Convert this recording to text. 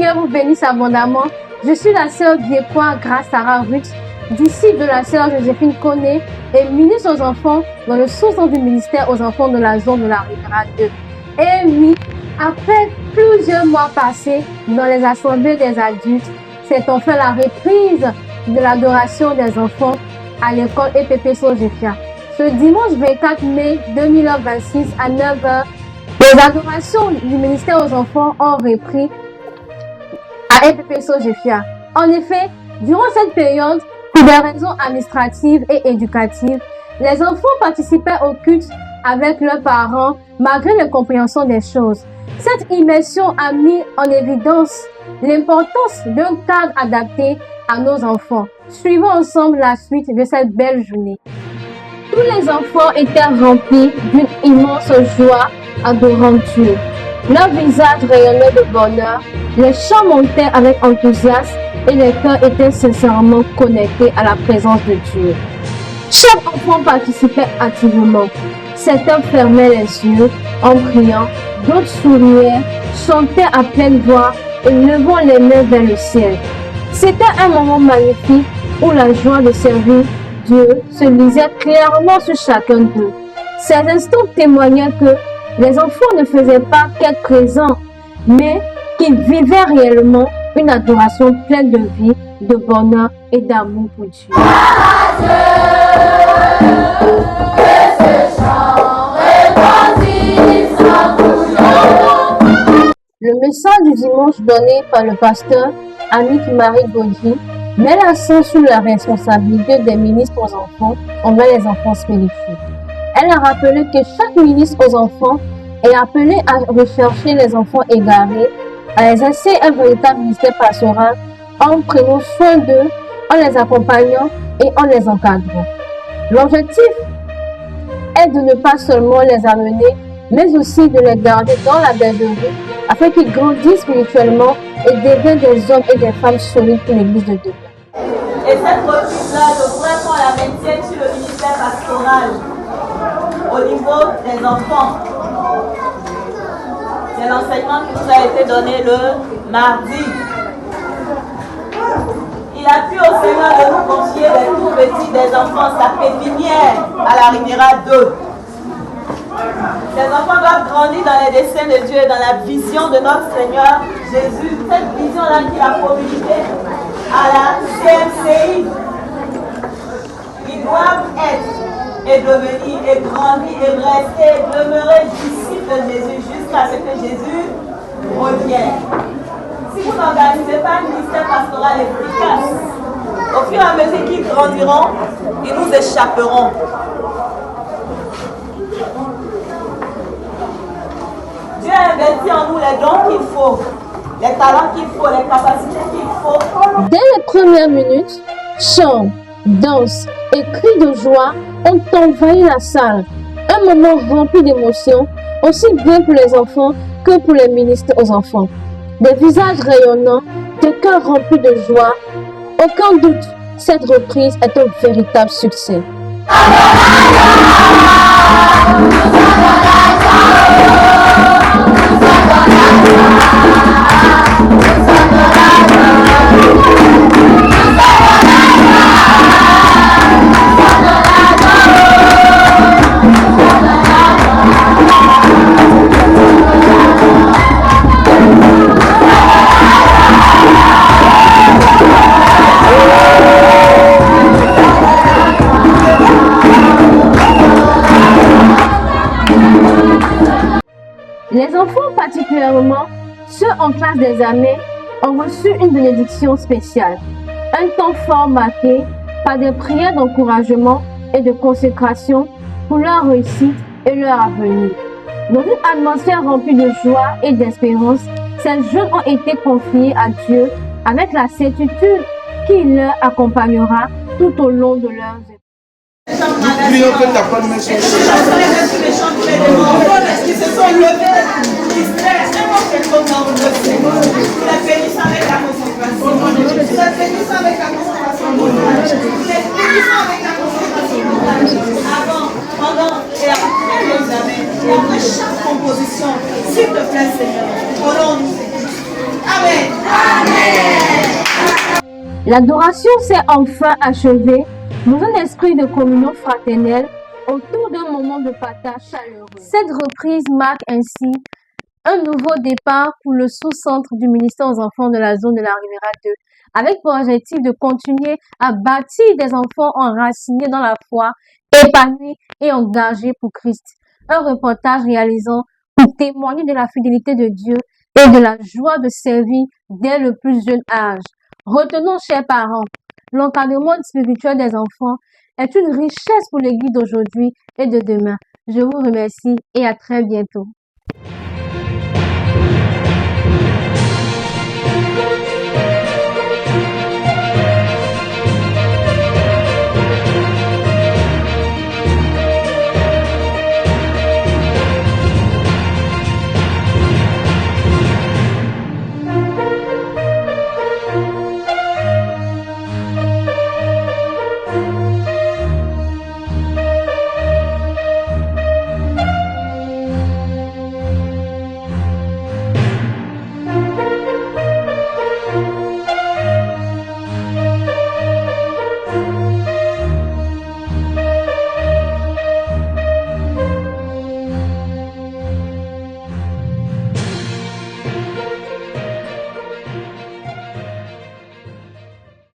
Dieu vous bénisse abondamment. Je suis la sœur Biekwa Grace Sarah Ruth, disciple de la sœur Joséphine Koné et ministre aux enfants dans le sous-centre du ministère aux enfants de la zone de la Riviera 2. Et oui, après plusieurs mois passés dans les assemblées des adultes, c'est enfin la reprise de l'adoration des enfants à l'école EPP Sogefia. Ce dimanche 24 mai 2026 à 9h, les adorations du ministère aux enfants ont repris à EPP Sogefia. En effet, durant cette période, pour des raisons administratives et éducatives, les enfants participaient au culte avec leurs parents malgré l'incompréhension des choses. Cette immersion a mis en évidence l'importance d'un cadre adapté à nos enfants. Suivons ensemble la suite de cette belle journée. Tous les enfants étaient remplis d'une immense joie adorant Dieu. Leurs visages rayonnaient de bonheur, les chants montaient avec enthousiasme et les cœurs étaient sincèrement connectés à la présence de Dieu. Chaque enfant participait activement. Certains fermaient les yeux en priant, d'autres souriaient, chantaient à pleine voix et levant les mains vers le ciel. C'était un moment magnifique où la joie de servir Dieu se lisait clairement sur chacun d'eux. Ces instants témoignaient que les enfants ne faisaient pas qu'être présents, mais qu'ils vivaient réellement une adoration pleine de vie, de bonheur et d'amour pour Dieu. Le message du dimanche donné par le pasteur Annick Marie Gaudry met l'accent sur la responsabilité des ministres aux enfants envers les enfants spécifiques. Elle a rappelé que chaque ministre aux enfants est appelé à rechercher les enfants égarés, à exercer un véritable ministère pastoral en prenant soin d'eux, en les accompagnant et en les encadrant. L'objectif est de ne pas seulement les amener, mais aussi de les garder dans la bergerie afin qu'ils grandissent spirituellement et deviennent des hommes et des femmes solides pour l'Église de Dieu. Et cette reprise-là, je voudrais qu'on la maintienne sur le ministère pastoral au niveau des enfants. C'est l'enseignement qui nous a été donné le mardi. Il a plu au Seigneur de nous confier les tout petits des enfants, sa pépinière à la Riviera 2. Les enfants doivent grandir dans les desseins de Dieu, dans la vision de notre Seigneur Jésus. Cette vision-là qu'il a communiquée à la CMCI. Ils doivent être et devenir et grandir et rester et demeurer disciples de Jésus jusqu'à ce que Jésus revienne. Si vous n'organisez pas un ministère pastoral efficace, au fur et à mesure qu'ils grandiront, ils nous échapperont. Dieu a investi en nous les dons qu'il faut, les talents qu'il faut, les capacités qu'il faut. Dès les premières minutes, chants, danses et cris de joie ont envahi la salle. Un moment rempli d'émotions, aussi bien pour les enfants que pour les ministres aux enfants. Des visages rayonnants, des cœurs remplis de joie. Aucun doute, cette reprise est un véritable succès. Les enfants, particulièrement ceux en classe d'examen, ont reçu une bénédiction spéciale. Un temps fort marqué par des prières d'encouragement et de consécration pour leur réussite et leur avenir. Dans une atmosphère remplie de joie et d'espérance, ces jeunes ont été confiés à Dieu avec la certitude qu'il leur accompagnera tout au long de leurs épreuves. Prions que ta bonne main soit Est-ce qu'ils se sont levés, distraits, vous les bénissez avec la concentration. Vous les bénissez avec la concentration. Vous les bénissez avec la concentration. Avant, pendant et après l'examen, et après chaque composition, s'il te plaît Seigneur, au nom de Jésus. Amen. L'adoration s'est enfin achevée dans un esprit de communion fraternelle autour d'un moment de partage chaleureux. Cette reprise marque ainsi un nouveau départ pour le sous-centre du ministère aux enfants de la zone de la Riviera 2, avec pour objectif de continuer à bâtir des enfants enracinés dans la foi, épanouis et engagés pour Christ. Un reportage réalisant pour témoigner de la fidélité de Dieu et de la joie de servir dès le plus jeune âge. Retenons, chers parents, l'encadrement spirituel des enfants est une richesse pour l'Église d'aujourd'hui et de demain. Je vous remercie et à très bientôt.